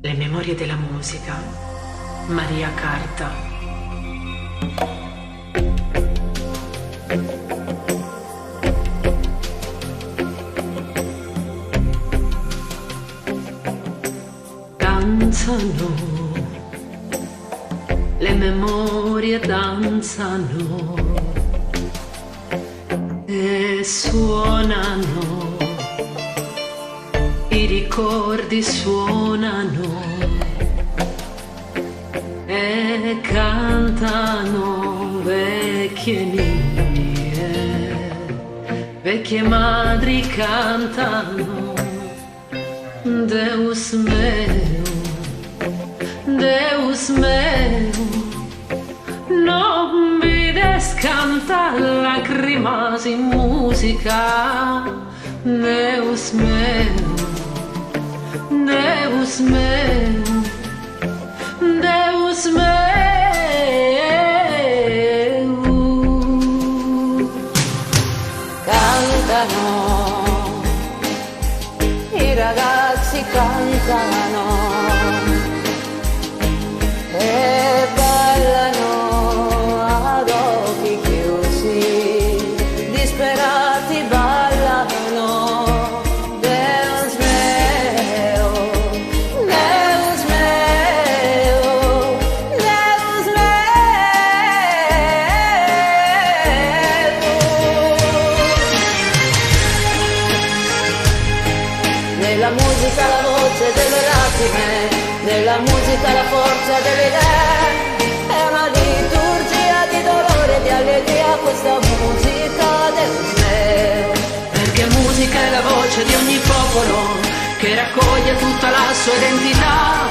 Le memorie della musica. Maria Carta. Danzano, le memorie danzano e suonano. I ricordi suonano e cantano vecchie ninnie, vecchie madri cantano. Deus meu, Deus meu, non mi descanta lacrimas in musica. Deus meu, Deus meu, Deus meu. Cantano, i ragazzi cantano e ballano ad occhi chiusi, disperati ballano. Deus meu, Deus meu, Deus meu. Nella musica la voce delle lacrime, nella musica la forza delle idee, è una liturgia di dolore e di allegria questa musica Deus meu. Perché musica è la voce di ogni popolo che raccoglie tutta la sua identità.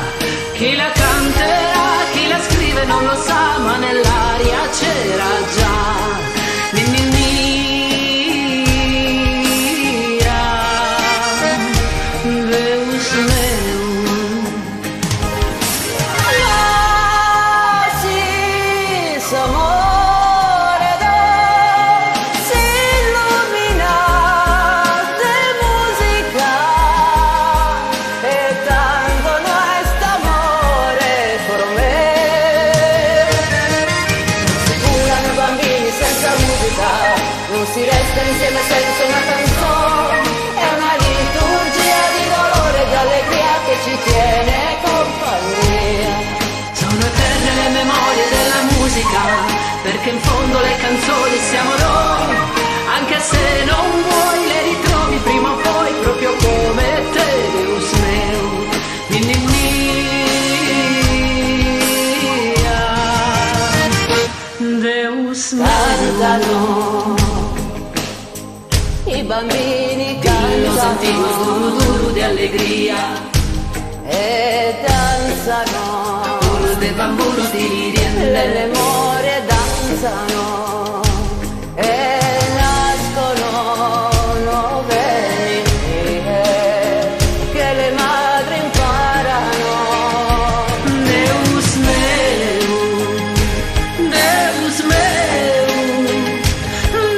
Chi la canterà, chi la scrive non lo sa, ma nell'aria c'era già. Deus meu. L'oasis amore si illumina de música e tanto no este amore por me. Si curano bambini senza musica, non si resta insieme senza una canzone. È una liturgia di dolore e di allegria che ci tiene compagnia. Sono eterne le memorie della musica, perché in fondo le canzoni siamo noi. Anche se non vuoi le ritrovi prima o poi, proprio come te, Deus meu. Ninni mia, Deus meu. Cantano, i bambini Dillo sentimo duro cantano duro di allegria. e danzano, Urlo de bamburo di le riende. memorie danzano e nascono nuove linee che le madri imparano. Deus meu, Deus meu,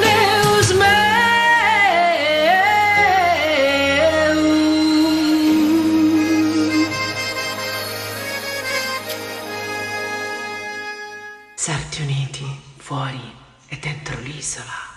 Deus meu. Sarti uniti, fuori e dentro l'isola.